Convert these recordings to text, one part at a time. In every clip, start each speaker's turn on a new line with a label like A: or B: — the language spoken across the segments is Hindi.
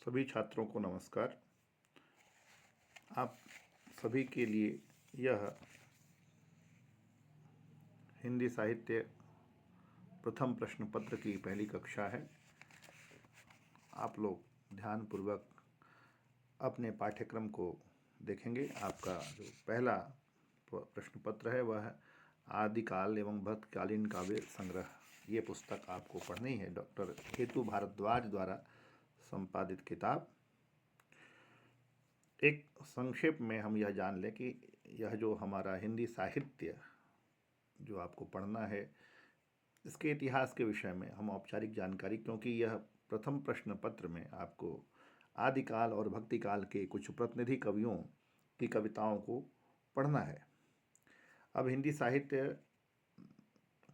A: सभी छात्रों को नमस्कार। आप सभी के लिए यह हिंदी साहित्य प्रथम प्रश्न पत्र की पहली कक्षा है। आप लोग ध्यानपूर्वक अपने पाठ्यक्रम को देखेंगे। आपका जो पहला प्रश्न पत्र है वह आदिकाल एवं भक्तकालीन काव्य संग्रह, ये पुस्तक आपको पढ़नी है। डॉक्टर हेतु भारद्वाज द्वारा संपादित किताब। एक संक्षेप में हम यह जान लें कि यह जो हमारा हिंदी साहित्य जो आपको पढ़ना है, इसके इतिहास के विषय में हम औपचारिक जानकारी, क्योंकि यह प्रथम प्रश्न पत्र में आपको आदिकाल और भक्तिकाल के कुछ प्रतिनिधि कवियों की कविताओं को पढ़ना है। अब हिंदी साहित्य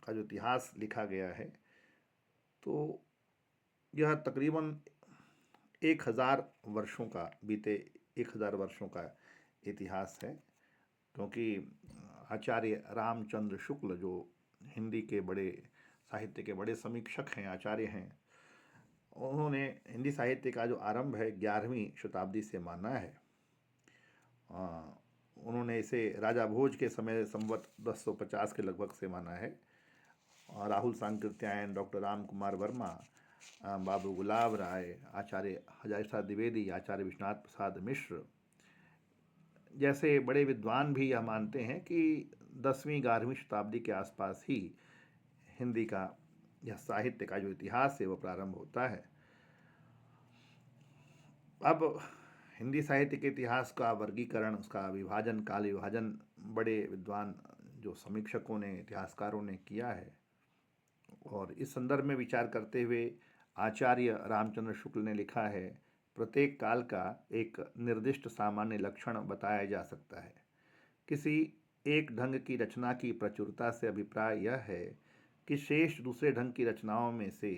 A: का जो इतिहास लिखा गया है तो यह तकरीबन 1000 वर्षों का, बीते 1000 वर्षों का इतिहास है। क्योंकि आचार्य रामचंद्र शुक्ल जो हिंदी के बड़े साहित्य के बड़े समीक्षक हैं, आचार्य हैं, उन्होंने हिंदी साहित्य का जो आरंभ है 11वीं शताब्दी से माना है। उन्होंने इसे राजा भोज के समय संवत 1050 के लगभग से माना है। और राहुल सांकृत्यायन, डॉक्टर राम कुमार वर्मा, बाबू गुलाब राय, आचार्य हजारीप्रसाद द्विवेदी, आचार्य विश्वनाथ प्रसाद मिश्र जैसे बड़े विद्वान भी यह मानते हैं कि 10वीं 11वीं शताब्दी के आसपास ही हिंदी का यह साहित्य का जो इतिहास है वह प्रारंभ होता है। अब हिंदी साहित्य के इतिहास का वर्गीकरण, उसका विभाजन, काल विभाजन बड़े विद्वान जो समीक्षकों ने, इतिहासकारों ने किया है। और इस संदर्भ में विचार करते हुए आचार्य रामचंद्र शुक्ल ने लिखा है, प्रत्येक काल का एक निर्दिष्ट सामान्य लक्षण बताया जा सकता है। किसी एक ढंग की रचना की प्रचुरता से अभिप्राय यह है कि शेष दूसरे ढंग की रचनाओं में से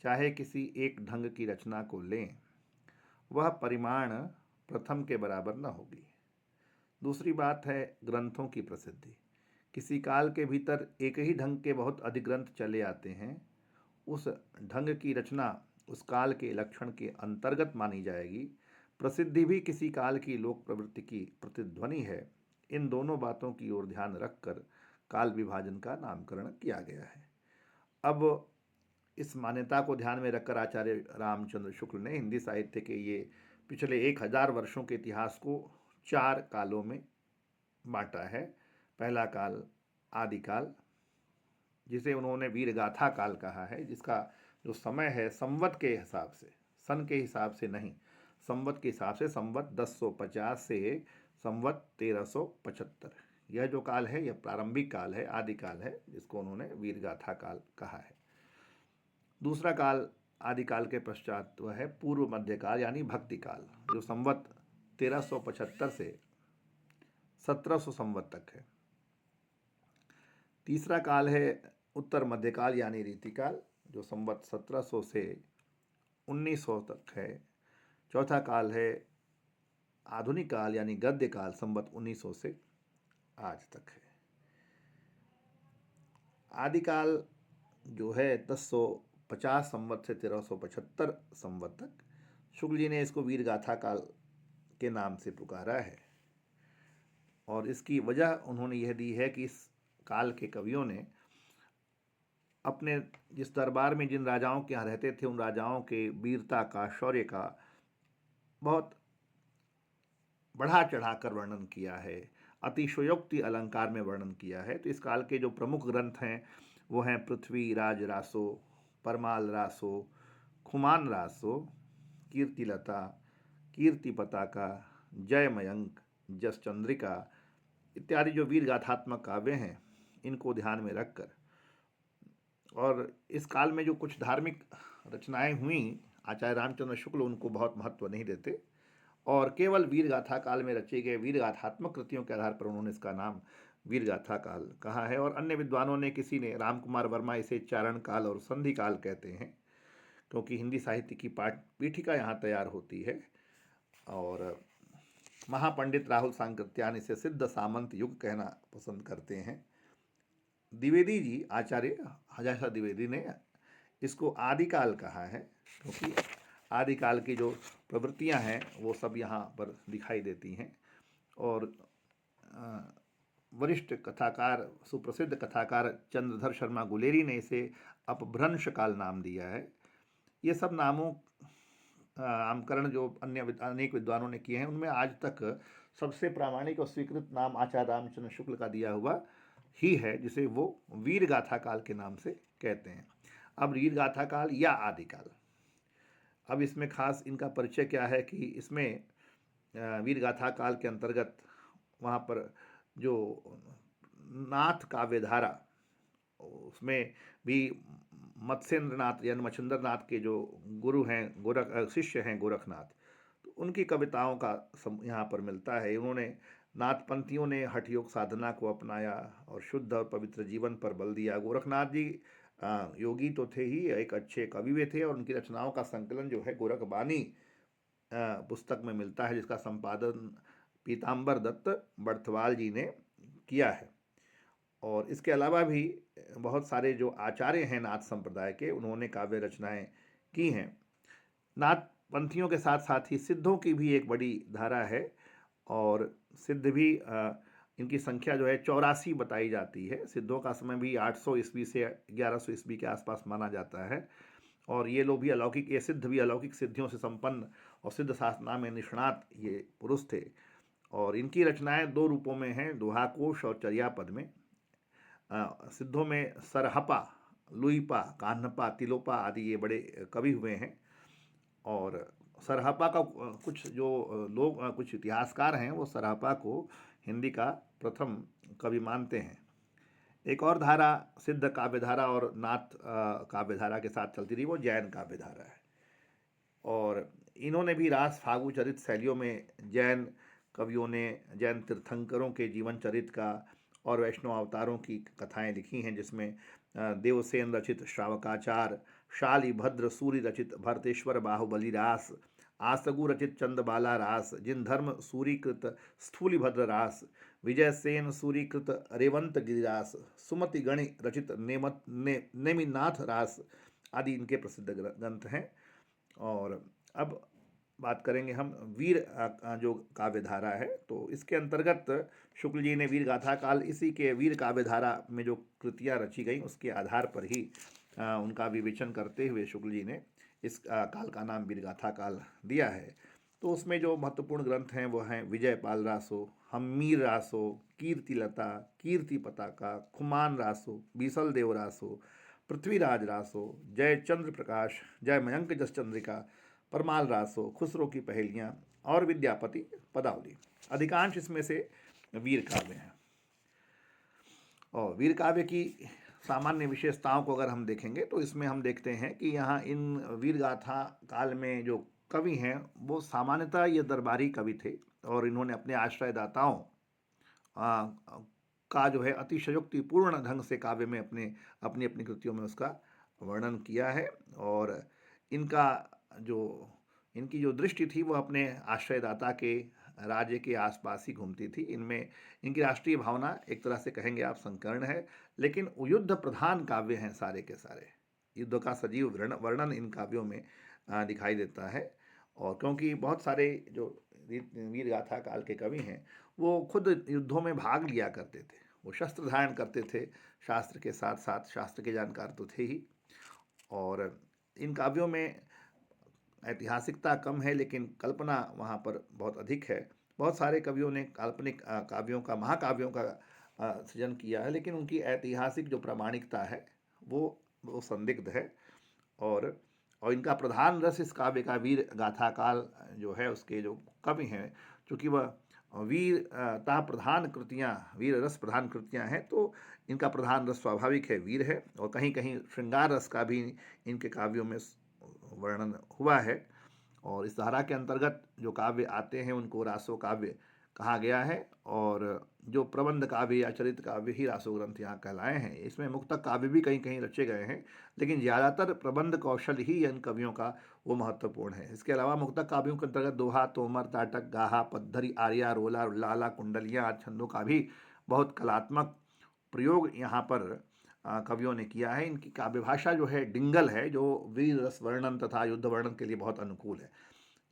A: चाहे किसी एक ढंग की रचना को लें, वह परिमाण प्रथम के बराबर न होगी। दूसरी बात है ग्रंथों की प्रसिद्धि। किसी काल के भीतर एक ही ढंग के बहुत अधिक ग्रंथ चले आते हैं, उस ढंग की रचना उस काल के लक्षण के अंतर्गत मानी जाएगी। प्रसिद्धि भी किसी काल की लोक प्रवृत्ति की प्रतिध्वनि है। इन दोनों बातों की ओर ध्यान रखकर काल विभाजन का नामकरण किया गया है। अब इस मान्यता को ध्यान में रखकर आचार्य रामचंद्र शुक्ल ने हिंदी साहित्य के ये पिछले 1000 वर्षों के इतिहास को 4 कालों में बांटा है। पहला काल आदिकाल, जिसे उन्होंने वीरगाथा काल कहा है, जिसका जो समय है संवत के हिसाब से, सन के हिसाब से नहीं, संवत के हिसाब से, संवत 1050 से संवत 1375, यह जो काल है यह प्रारंभिक काल है, आदिकाल है, जिसको उन्होंने वीरगाथा काल कहा है। दूसरा काल आदिकाल के पश्चात वह है पूर्व मध्यकाल यानी भक्ति काल, जो संवत 1375 से 1700 संवत तक है। तीसरा काल है उत्तर मध्यकाल यानी रीतिकाल, जो संवत 1700 से 1900 तक है। चौथा काल है आधुनिक काल यानी गद्य काल, संवत 1900 से आज तक है। आदिकाल जो है 1050 संवत से 1375 संवत तक, शुक्ल जी ने इसको वीरगाथा काल के नाम से पुकारा है। और इसकी वजह उन्होंने यह दी है कि इस काल के कवियों ने अपने जिस दरबार में जिन राजाओं के यहाँ रहते थे, उन राजाओं के वीरता का, शौर्य का बहुत बढ़ा चढ़ाकर वर्णन किया है, अतिशयोक्ति अलंकार में वर्णन किया है। तो इस काल के जो प्रमुख ग्रंथ हैं वो हैं पृथ्वी राज रासो, परमाल रासो, खुमान रासो, कीर्तिलता, कीर्ति पताका, जय मयंक, जस चंद्रिका इत्यादि जो वीर गाथात्मक काव्य हैं, इनको ध्यान में रखकर। और इस काल में जो कुछ धार्मिक रचनाएं हुई, आचार्य रामचंद्र शुक्ल उनको बहुत महत्व नहीं देते और केवल वीरगाथा काल में रचे गए वीरगाथात्मक कृतियों के आधार पर उन्होंने इसका नाम वीरगाथा काल कहा है। और अन्य विद्वानों ने, किसी ने, राम कुमार वर्मा इसे चारण काल और संधि काल कहते हैं, क्योंकि हिंदी साहित्य की पाठ पीठिका यहाँ तैयार होती है। और महापंडित राहुल सांकृत्यायन इसे सिद्ध सामंत युग कहना पसंद करते हैं। द्विवेदी जी, आचार्य हजारीप्रसाद द्विवेदी ने इसको आदिकाल कहा है, क्योंकि आदिकाल की जो प्रवृत्तियां हैं वो सब यहाँ पर दिखाई देती हैं। और वरिष्ठ कथाकार, सुप्रसिद्ध कथाकार चंद्रधर शर्मा गुलेरी ने इसे अपभ्रंश काल नाम दिया है। ये सब नामों नामकरण जो अन्य अनेक विद्वानों ने किए हैं, उनमें आज तक सबसे प्रामाणिक और स्वीकृत नाम आचार्य रामचंद्र शुक्ल का दिया हुआ ही है, जिसे वो वीर गाथा काल के नाम से कहते हैं। अब वीर गाथा काल या आदिकाल, अब इसमें खास इनका परिचय क्या है कि इसमें वीर गाथा काल के अंतर्गत वहाँ पर जो नाथ काव्यधारा, उसमें भी मत्स्येंद्र नाथ यानी मच्छिंद्र नाथ के जो गुरु हैं, शिष्य हैं गोरखनाथ, तो उनकी कविताओं का यहाँ पर मिलता है। उन्होंने नाथपंथियों ने हठयोग साधना को अपनाया और शुद्ध और पवित्र जीवन पर बल दिया। गोरखनाथ जी योगी तो थे ही, एक अच्छे कवि भी थे, और उनकी रचनाओं का संकलन जो है गोरखबानी पुस्तक में मिलता है, जिसका संपादन पीताम्बर दत्त बड़थवाल जी ने किया है। और इसके अलावा भी बहुत सारे जो आचार्य हैं नाथ संप्रदाय के, उन्होंने काव्य रचनाएं की हैं। नाथ पंथियों के साथ साथ ही सिद्धों की भी एक बड़ी धारा है, और सिद्ध भी इनकी संख्या जो है 84 बताई जाती है। सिद्धों का समय भी 800 ईस्वी से 1100 ईस्वी के आसपास माना जाता है। और ये लोग भी अलौकिक, ये सिद्ध भी अलौकिक सिद्धियों से संपन्न और सिद्ध साधना में निष्णात ये पुरुष थे। और इनकी रचनाएं दो रूपों में हैं, दोहाकोश और चर्यापद में। सिद्धों में सरहपा, लुईपा, कान्हपा, तिलोपा आदि ये बड़े कवि हुए हैं। और सरहपा का कुछ जो लोग, कुछ इतिहासकार हैं, वो सरहपा को हिंदी का प्रथम कवि मानते हैं। एक और धारा सिद्ध काव्यधारा और नाथ काव्यधारा के साथ चलती रही, वो जैन काव्यधारा है। और इन्होंने भी रास फागु चरित शैलियों में जैन कवियों ने जैन तीर्थंकरों के जीवन चरित का और वैष्णव अवतारों की कथाएं लिखी हैं, जिसमें देवसेन रचित श्रावकाचार, शालिभद्र सूरि रचित भरतेश्वर बाहुबली रास, आसगु रचित चंदबाला रास, जिन धर्म सूरीकृत स्थूलिभद्र रास, विजय सेन सूरीकृत रेवंत गिरिरास, सुमति गणि रचित नेमिनाथ रास आदि इनके प्रसिद्ध ग्रंथ हैं। और अब बात करेंगे हम वीर जो काव्यधारा है, तो इसके अंतर्गत शुक्ल जी ने वीर गाथा काल, इसी के वीर काव्यधारा में जो कृतियाँ रची गई उसके आधार पर ही उनका विवेचन करते हुए शुक्ल जी ने इस काल का नाम वीर गाथा काल दिया है। तो उसमें जो महत्वपूर्ण ग्रंथ हैं वो हैं विजयपाल रासो, हम्मीर रासो, कीर्तिलता, कीर्ति पताका, खुमान रासो, बीसल देव रासो, पृथ्वीराज रासो, जय चंद्र प्रकाश, जय मयंक जस चंद्रिका, परमाल रासो, खुसरो की पहेलियाँ और विद्यापति पदावली। अधिकांश इसमें से वीर काव्य हैं। और वीर काव्य की सामान्य विशेषताओं को अगर हम देखेंगे तो इसमें हम देखते हैं कि यहाँ इन वीर गाथा काल में जो कवि हैं वो सामान्यतः ये दरबारी कवि थे, और इन्होंने अपने आश्रयदाताओं का जो है अतिशयोक्तिपूर्ण ढंग से काव्य में अपनी अपनी कृतियों में उसका वर्णन किया है। और इनकी जो दृष्टि थी वो अपने आश्रयदाता के राज्य के आसपास ही घूमती थी। इनमें इनकी राष्ट्रीय भावना एक तरह से कहेंगे आप संकर्ण है, लेकिन युद्ध प्रधान काव्य हैं सारे के सारे। युद्ध का सजीव वर्णन इन काव्यों में दिखाई देता है। और क्योंकि बहुत सारे जो वीर गाथा काल के कवि हैं वो खुद युद्धों में भाग लिया करते थे, वो शस्त्र धारण करते थे, शास्त्र के साथ साथ शास्त्र के जानकार तो थे ही। और इन काव्यों में ऐतिहासिकता कम है, लेकिन कल्पना वहाँ पर बहुत अधिक है। बहुत सारे कवियों ने काल्पनिक काव्यों का, महाकाव्यों का सृजन किया है, लेकिन उनकी ऐतिहासिक जो प्रामाणिकता है वो संदिग्ध है। और इनका प्रधान रस इस काव्य का वीर गाथा काल जो है उसके जो कवि हैं, चूँकि वह वीरता प्रधान कृतियाँ, वीर रस प्रधान कृतियाँ हैं, तो इनका प्रधान रस स्वाभाविक है, वीर है। और कहीं कहीं श्रृंगार रस का भी इनके काव्यों में वर्णन हुआ है। और इस धारा के अंतर्गत जो काव्य आते हैं उनको रासो काव्य कहा गया है। और जो प्रबंध काव्य या चरित काव्य ही रासो ग्रंथ यहाँ कहलाए हैं। इसमें मुक्तक काव्य भी कहीं कहीं रचे गए हैं, लेकिन ज़्यादातर प्रबंध कौशल ही इन कवियों का वो महत्वपूर्ण है। इसके अलावा मुक्तक काव्यों के अंतर्गत दोहा, तोमर, ताटक, गाहा, पद्धरी, आर्या, रोला, लाला, कुंडलियाँ आदि छंदों का भी बहुत कलात्मक प्रयोग यहाँ पर कवियों ने किया है। इनकी काव्य भाषा जो है डिंगल है, जो वीर रस वर्णन तथा युद्ध वर्णन के लिए बहुत अनुकूल है।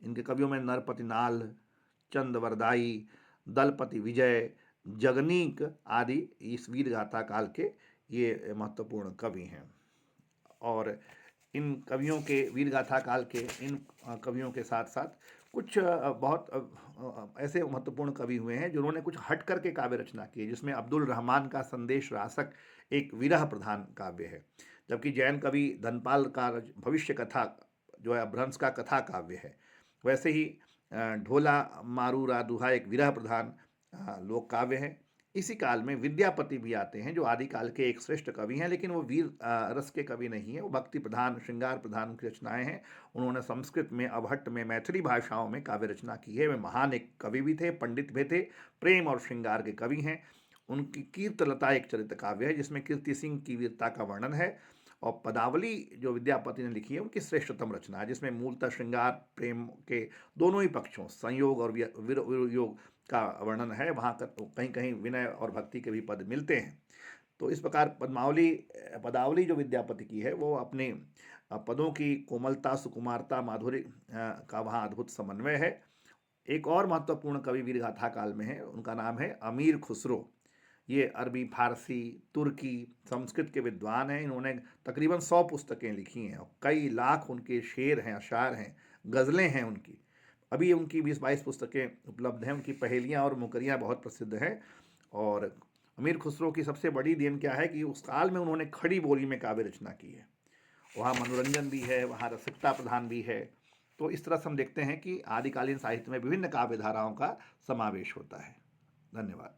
A: इनके कवियों में नरपति नाल, चंदवरदाई, दलपति विजय, जगनीक आदि इस वीर गाथा काल के ये महत्वपूर्ण कवि हैं। और इन कवियों के, वीर गाथा काल के इन कवियों के साथ साथ कुछ बहुत ऐसे महत्वपूर्ण कवि हुए हैं जिन्होंने कुछ हट करके काव्य रचना की है, जिसमें अब्दुल रहमान का संदेश रासक एक विरह प्रधान काव्य है, जबकि जैन कवि धनपाल का भविष्य कथा जो है अपभ्रंश का कथा काव्य है। वैसे ही ढोला मारूरा दुहा एक विरह प्रधान लोक काव्य है। इसी काल में विद्यापति भी आते हैं, जो आदिकाल के एक श्रेष्ठ कवि हैं, लेकिन वो वीर रस के कवि नहीं है, वो भक्ति प्रधान, श्रृंगार प्रधान उनकी रचनाएं हैं। उन्होंने संस्कृत में, अवहट्ट में, मैथिली भाषाओं में काव्य रचना की है। वे महान एक कवि भी थे, पंडित भी थे, प्रेम और श्रृंगार के कवि हैं। उनकी कीर्तलता एक चरित्र काव्य है, जिसमें कीर्ति सिंह की वीरता का वर्णन है। और पदावली जो विद्यापति ने लिखी है, उनकी श्रेष्ठतम रचना है, जिसमें मूलतः श्रृंगार प्रेम के दोनों ही पक्षों, संयोग और वियोग का वर्णन है। वहाँ कहीं कहीं विनय और भक्ति के भी पद मिलते हैं। तो इस प्रकार पदावली जो विद्यापति की है, वो अपने पदों की कोमलता, सुकुमारता, माधुर्य का वहाँ अद्भुत समन्वय है। एक और महत्वपूर्ण कवि वीर गाथा काल में है, उनका नाम है अमीर खुसरो। ये अरबी, फारसी, तुर्की, संस्कृत के विद्वान हैं। इन्होंने तकरीबन 100 पुस्तकें लिखी हैं और कई लाख उनके शेर हैं, अशार हैं, गज़लें हैं उनकी। अभी उनकी 20-22 पुस्तकें उपलब्ध हैं। उनकी पहेलियाँ और मुकरियाँ बहुत प्रसिद्ध हैं। और अमीर खुसरो की सबसे बड़ी देन क्या है कि उस काल में उन्होंने खड़ी बोली में काव्य रचना की है। वहाँ मनोरंजन भी है, वहाँ रसिकता प्रधान भी है। तो इस तरह से हम देखते हैं कि आदिकालीन साहित्य में विभिन्न काव्य धाराओं का समावेश होता है। धन्यवाद।